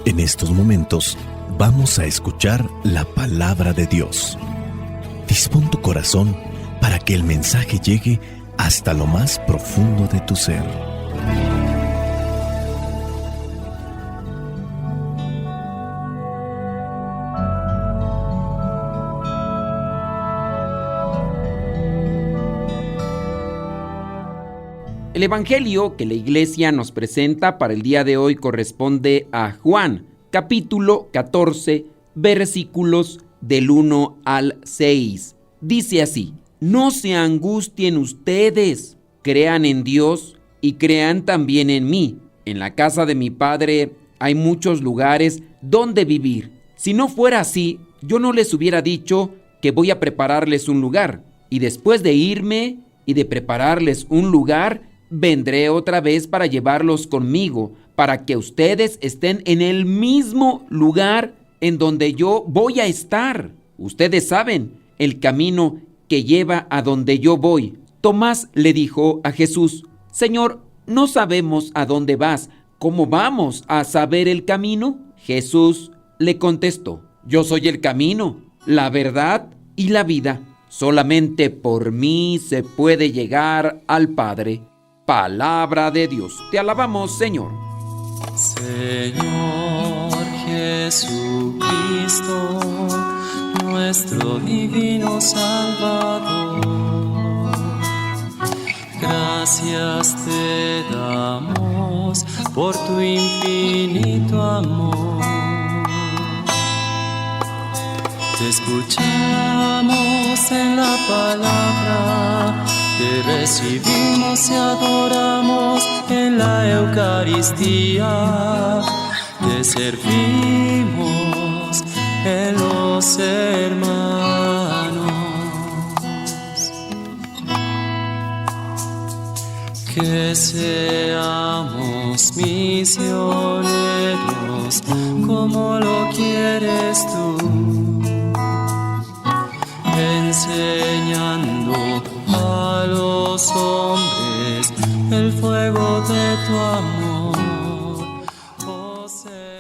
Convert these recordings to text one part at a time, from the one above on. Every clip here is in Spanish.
En estos momentos vamos a escuchar la palabra de Dios. Dispón tu corazón para que el mensaje llegue hasta lo más profundo de tu ser. El Evangelio que la Iglesia nos presenta para el día de hoy corresponde a Juan, capítulo 14, versículos del 1 al 6. Dice así: No se angustien ustedes, crean en Dios y crean también en mí. En la casa de mi Padre hay muchos lugares donde vivir. Si no fuera así, yo no les hubiera dicho que voy a prepararles un lugar. Y después de irme y de prepararles un lugar, vendré otra vez para llevarlos conmigo, para que ustedes estén en el mismo lugar en donde yo voy a estar. Ustedes saben el camino que lleva a donde yo voy. Tomás le dijo a Jesús: Señor, no sabemos a dónde vas. ¿Cómo vamos a saber el camino? Jesús le contestó: Yo soy el camino, la verdad y la vida. Solamente por mí se puede llegar al Padre. Palabra de Dios. Te alabamos, Señor. Señor Jesucristo, nuestro divino Salvador, gracias te damos por tu infinito amor. Te escuchamos en la palabra, te recibimos y adoramos en la Eucaristía, te servimos en los hermanos. Que seamos misioneros como lo quieres tú, enseñando a los hombres el fuego de tu amor.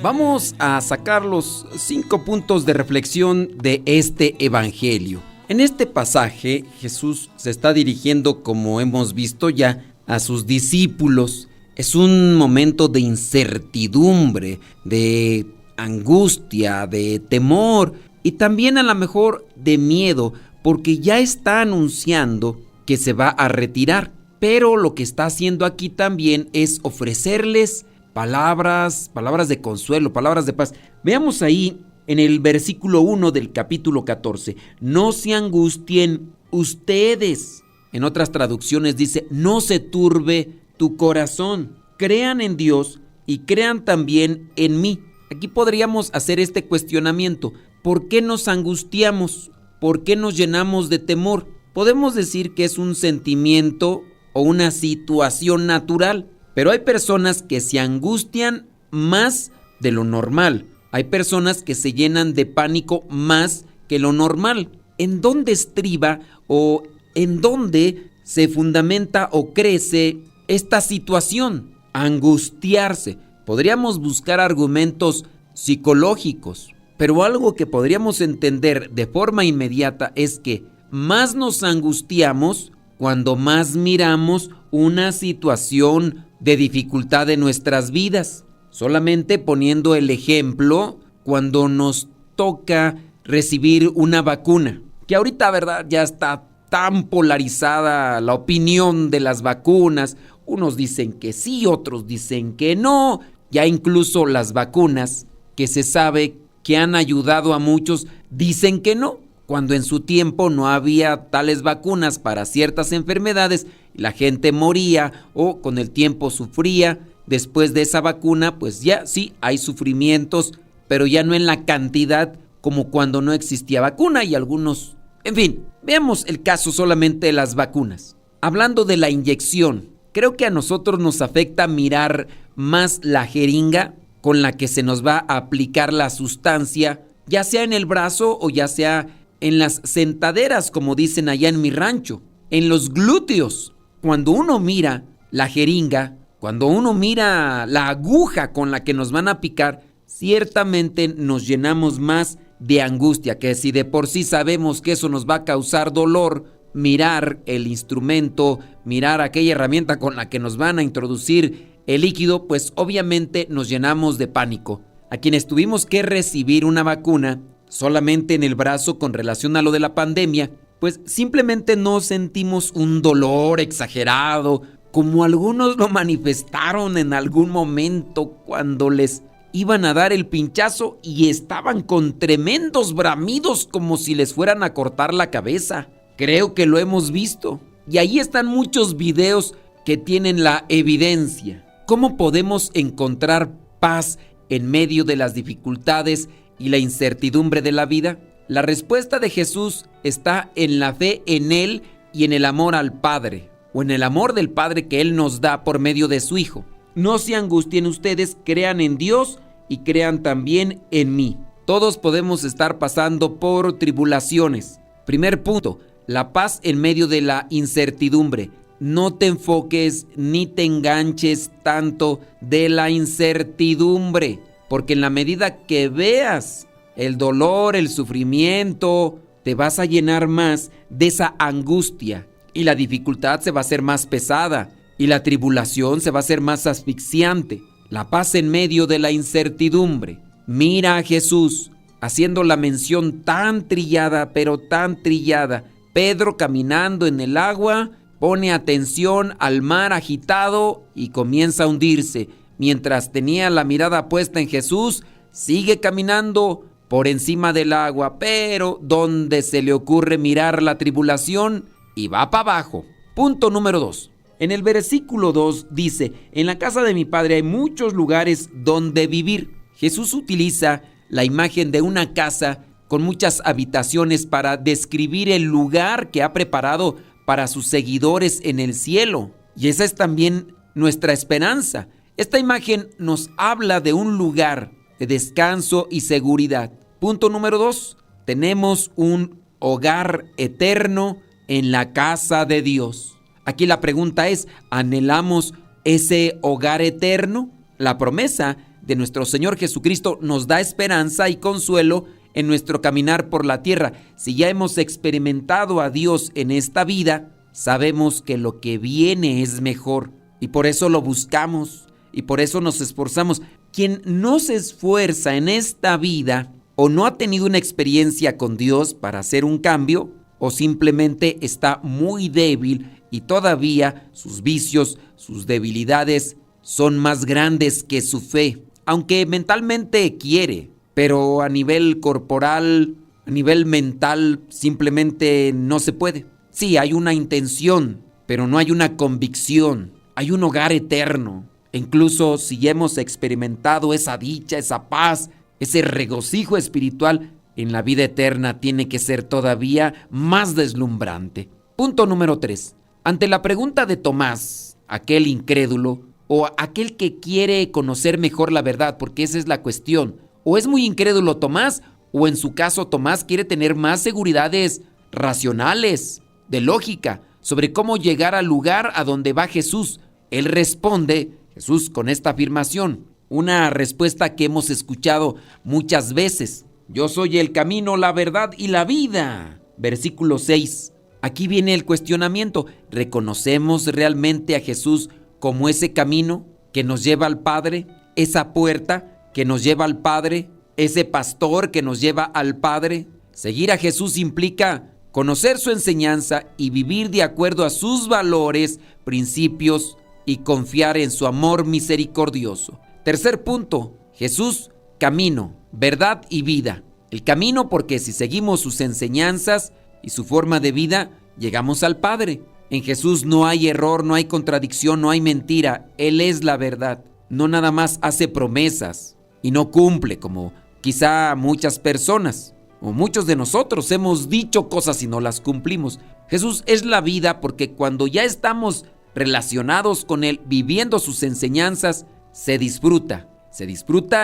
Vamos a sacar los 5 puntos de reflexión de este evangelio. En este pasaje, Jesús se está dirigiendo, como hemos visto ya, a sus discípulos. Es un momento de incertidumbre, de angustia, de temor y también a lo mejor de miedo, porque ya está anunciando que se va a retirar. Pero lo que está haciendo aquí también es ofrecerles palabras de consuelo, palabras de paz. Veamos ahí en el versículo 1 del capítulo 14. No se angustien ustedes. En otras traducciones dice: no se turbe tu corazón. Crean en Dios y crean también en mí. Aquí podríamos hacer este cuestionamiento: ¿por qué nos angustiamos? ¿Por qué nos llenamos de temor? Podemos decir que es un sentimiento o una situación natural, pero hay personas que se angustian más de lo normal. Hay personas que se llenan de pánico más que lo normal. ¿En dónde estriba o en dónde se fundamenta o crece esta situación? Angustiarse. Podríamos buscar argumentos psicológicos, pero algo que podríamos entender de forma inmediata es que más nos angustiamos cuando más miramos una situación de dificultad en nuestras vidas. Solamente poniendo el ejemplo, cuando nos toca recibir una vacuna, que ahorita, ¿verdad?, ya está tan polarizada la opinión de las vacunas. Unos dicen que sí, otros dicen que no. Ya incluso las vacunas que se sabe que han ayudado a muchos dicen que no, cuando en su tiempo no había tales vacunas para ciertas enfermedades, la gente moría o con el tiempo sufría. Después de esa vacuna, pues ya sí hay sufrimientos, pero ya no en la cantidad como cuando no existía vacuna y algunos. En fin, veamos el caso solamente de las vacunas. Hablando de la inyección, creo que a nosotros nos afecta mirar más la jeringa con la que se nos va a aplicar la sustancia, ya sea en el brazo o ya sea en las sentaderas, como dicen allá en mi rancho, en los glúteos. Cuando uno mira la jeringa, cuando uno mira la aguja con la que nos van a picar, ciertamente nos llenamos más de angustia, que si de por sí sabemos que eso nos va a causar dolor, mirar el instrumento, mirar aquella herramienta con la que nos van a introducir el líquido, pues obviamente nos llenamos de pánico. A quienes tuvimos que recibir una vacuna solamente en el brazo con relación a lo de la pandemia, pues simplemente no sentimos un dolor exagerado, como algunos lo manifestaron en algún momento cuando les iban a dar el pinchazo y estaban con tremendos bramidos como si les fueran a cortar la cabeza. Creo que lo hemos visto. Y ahí están muchos videos que tienen la evidencia. ¿Cómo podemos encontrar paz en medio de las dificultades y la incertidumbre de la vida? La respuesta de Jesús está en la fe en Él y en el amor al Padre, o en el amor del Padre que Él nos da por medio de su Hijo. No se angustien ustedes, crean en Dios y crean también en mí. Todos podemos estar pasando por tribulaciones. Primer punto, la paz en medio de la incertidumbre. No te enfoques ni te enganches tanto de la incertidumbre, porque en la medida que veas el dolor, el sufrimiento, te vas a llenar más de esa angustia y la dificultad se va a hacer más pesada y la tribulación se va a hacer más asfixiante. La paz en medio de la incertidumbre. Mira a Jesús haciendo la mención tan trillada, pero tan trillada. Pedro caminando en el agua, pone atención al mar agitado y comienza a hundirse. Mientras tenía la mirada puesta en Jesús, sigue caminando por encima del agua, pero donde se le ocurre mirar la tribulación y va para abajo. Punto número 2. En el versículo 2 dice: en la casa de mi padre hay muchos lugares donde vivir. Jesús utiliza la imagen de una casa con muchas habitaciones para describir el lugar que ha preparado para sus seguidores en el cielo. Y esa es también nuestra esperanza. Esta imagen nos habla de un lugar de descanso y seguridad. Punto número 2. Tenemos un hogar eterno en la casa de Dios. Aquí la pregunta es, ¿anhelamos ese hogar eterno? La promesa de nuestro Señor Jesucristo nos da esperanza y consuelo en nuestro caminar por la tierra. Si ya hemos experimentado a Dios en esta vida, sabemos que lo que viene es mejor y por eso lo buscamos y por eso nos esforzamos. Quien no se esfuerza en esta vida o no ha tenido una experiencia con Dios para hacer un cambio, o simplemente está muy débil y todavía sus vicios, sus debilidades son más grandes que su fe, aunque mentalmente quiere, pero a nivel corporal, a nivel mental, simplemente no se puede. Sí, hay una intención, pero no hay una convicción. Hay un hogar eterno. Incluso si ya hemos experimentado esa dicha, esa paz, ese regocijo espiritual, en la vida eterna tiene que ser todavía más deslumbrante. Punto número 3. Ante la pregunta de Tomás, aquel incrédulo, o aquel que quiere conocer mejor la verdad, porque esa es la cuestión. O es muy incrédulo Tomás, o en su caso Tomás quiere tener más seguridades racionales, de lógica, sobre cómo llegar al lugar a donde va Jesús. Él responde, Jesús, con esta afirmación, una respuesta que hemos escuchado muchas veces. Yo soy el camino, la verdad y la vida. Versículo 6. Aquí viene el cuestionamiento. ¿Reconocemos realmente a Jesús como ese camino que nos lleva al Padre? ¿Esa puerta que nos lleva al Padre? ¿Ese pastor que nos lleva al Padre? Seguir a Jesús implica conocer su enseñanza y vivir de acuerdo a sus valores, principios y confiar en su amor misericordioso. Tercer punto. Jesús, camino, verdad y vida. El camino porque si seguimos sus enseñanzas y su forma de vida, llegamos al Padre. En Jesús no hay error, no hay contradicción, no hay mentira. Él es la verdad. No nada más hace promesas y no cumple como quizá muchas personas o muchos de nosotros hemos dicho cosas y no las cumplimos. Jesús es la vida porque cuando ya estamos relacionados con Él, viviendo sus enseñanzas, se disfruta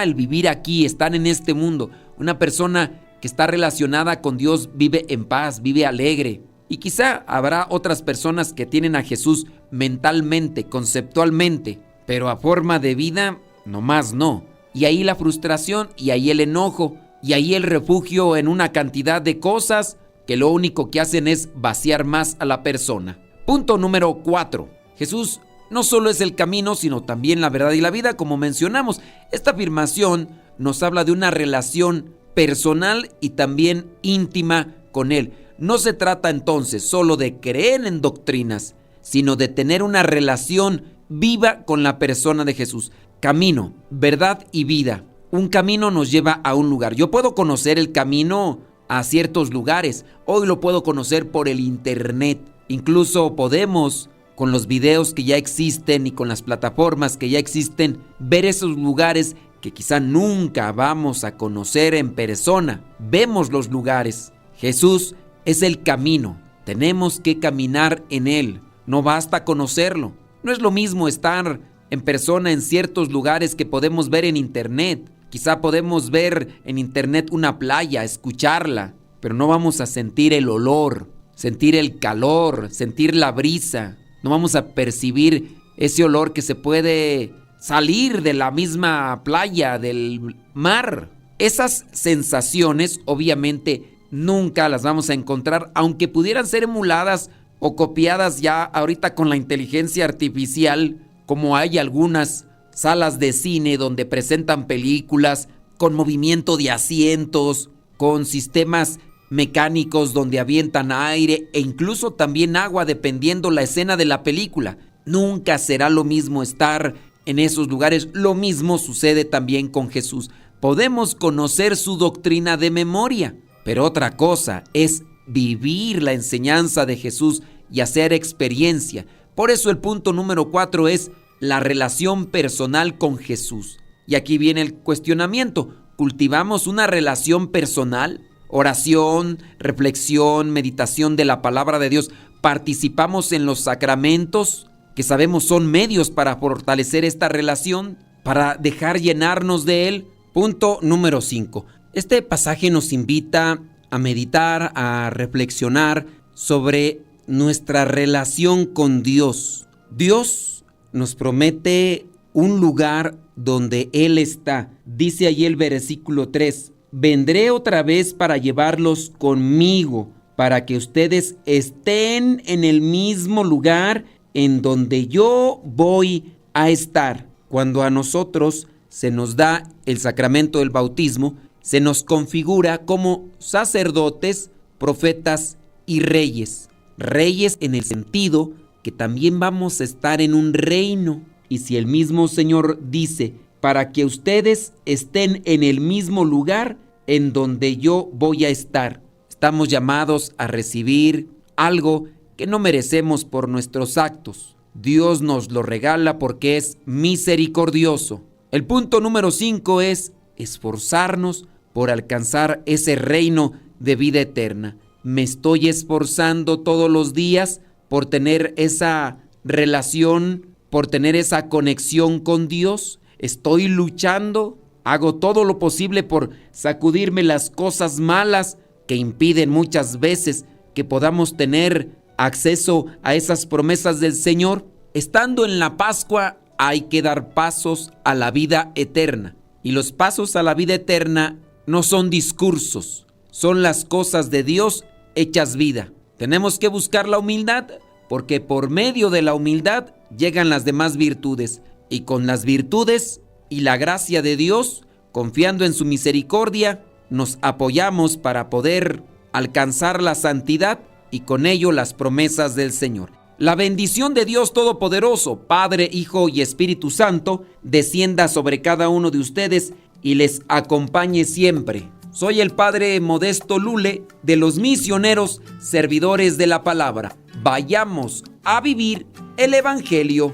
el vivir aquí, estar en este mundo. Una persona que está relacionada con Dios vive en paz, vive alegre. Y quizá habrá otras personas que tienen a Jesús mentalmente, conceptualmente, pero a forma de vida, nomás no. y ahí la frustración, y ahí el enojo, y ahí el refugio en una cantidad de cosas que lo único que hacen es vaciar más a la persona. Punto número 4. Jesús no solo es el camino, sino también la verdad y la vida, como mencionamos. Esta afirmación nos habla de una relación personal y también íntima con Él. No se trata entonces solo de creer en doctrinas, sino de tener una relación viva con la persona de Jesús. Camino, verdad y vida. Un camino nos lleva a un lugar. Yo puedo conocer el camino a ciertos lugares. Hoy lo puedo conocer por el internet. Incluso podemos, con los videos que ya existen y con las plataformas que ya existen, ver esos lugares que quizá nunca vamos a conocer en persona. Vemos los lugares. Jesús es el camino. Tenemos que caminar en Él. No basta conocerlo. No es lo mismo estar en persona en ciertos lugares que podemos ver en internet. Quizá podemos ver en internet una playa, escucharla, pero no vamos a sentir el olor, sentir el calor, sentir la brisa. No vamos a percibir ese olor que se puede salir de la misma playa, del mar. Esas sensaciones, obviamente, nunca las vamos a encontrar, aunque pudieran ser emuladas o copiadas ya ahorita con la inteligencia artificial, como hay algunas salas de cine donde presentan películas con movimiento de asientos, con sistemas mecánicos donde avientan aire e incluso también agua dependiendo la escena de la película. Nunca será lo mismo estar en esos lugares. Lo mismo sucede también con Jesús. Podemos conocer su doctrina de memoria, pero otra cosa es vivir la enseñanza de Jesús y hacer experiencia. Por eso el punto número 4 es la relación personal con Jesús. Y aquí viene el cuestionamiento. ¿Cultivamos una relación personal? Oración, reflexión, meditación de la palabra de Dios. ¿Participamos en los sacramentos, que sabemos son medios para fortalecer esta relación, para dejar llenarnos de Él? Punto número 5. Este pasaje nos invita a meditar, a reflexionar sobre nuestra relación con Dios. Dios nos promete un lugar donde Él está. Dice allí el versículo 3, vendré otra vez para llevarlos conmigo, para que ustedes estén en el mismo lugar en donde yo voy a estar. Cuando a nosotros se nos da el sacramento del bautismo, se nos configura como sacerdotes, profetas y reyes. Reyes en el sentido que también vamos a estar en un reino. Y si el mismo Señor dice, para que ustedes estén en el mismo lugar en donde yo voy a estar, estamos llamados a recibir algo que no merecemos por nuestros actos. Dios nos lo regala porque es misericordioso. El punto número 5 es esforzarnos por alcanzar ese reino de vida eterna. Me estoy esforzando todos los días por tener esa relación, por tener esa conexión con Dios. Estoy luchando, hago todo lo posible por sacudirme las cosas malas que impiden muchas veces que podamos tener acceso a esas promesas del Señor. Estando en la Pascua hay que dar pasos a la vida eterna. Y los pasos a la vida eterna no son discursos, son las cosas de Dios hechas vida. Tenemos que buscar la humildad, porque por medio de la humildad llegan las demás virtudes. Y con las virtudes y la gracia de Dios, confiando en su misericordia, nos apoyamos para poder alcanzar la santidad y con ello las promesas del Señor. La bendición de Dios Todopoderoso, Padre, Hijo y Espíritu Santo, descienda sobre cada uno de ustedes y les acompañe siempre. Soy el Padre Modesto Lule, de los misioneros servidores de la palabra. Vayamos a vivir el Evangelio.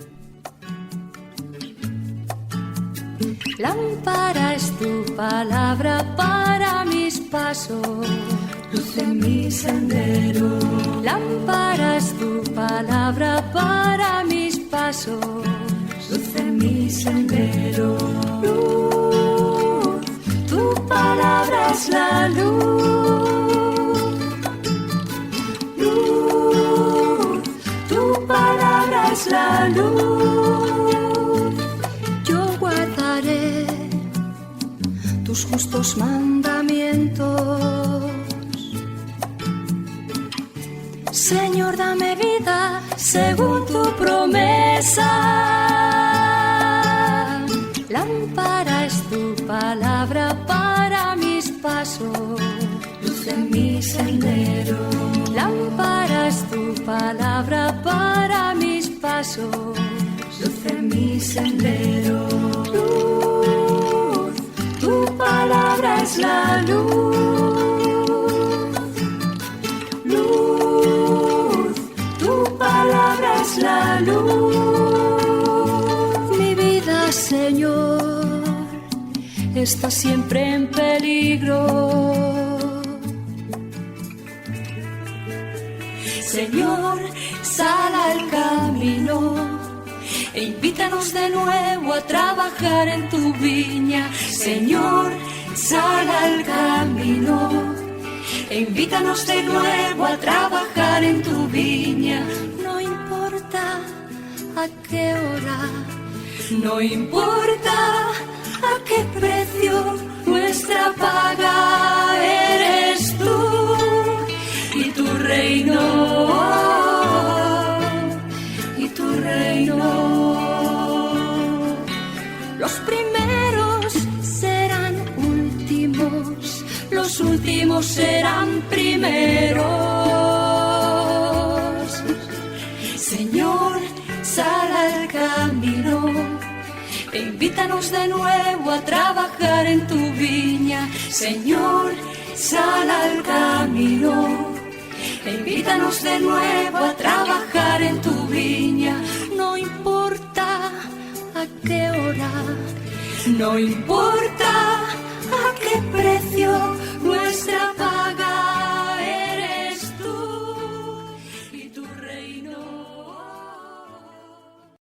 Lámpara es tu palabra para mis pasos, luz en mi sendero. Lámpara es tu palabra para mis pasos, luz en mi sendero. Luz, tu palabra es la luz. Luz, tu palabra es la luz. Yo guardaré tus justos mandamientos. Señor, dame vida según tu promesa. Lámpara es tu palabra para mis pasos, luz en mi sendero. Lámpara es tu palabra para mis pasos, luz en mi sendero. Luz, tu palabra es la luz. Luz, tu palabra es la luz. Mi vida, Señor, está siempre en peligro. Señor, sal al camino e invítanos de nuevo a trabajar en tu viña. Señor, sal al camino e invítanos de nuevo a trabajar en tu viña. No importa a qué hora, no importa a qué precio, nuestra paga eres tú y tu reino. Los primeros serán últimos, los últimos serán primeros. Señor, sal al camino e invítanos de nuevo a trabajar en tu viña. Señor, sal al camino e invítanos de nuevo a trabajar en tu viña. No importa a qué hora, no importa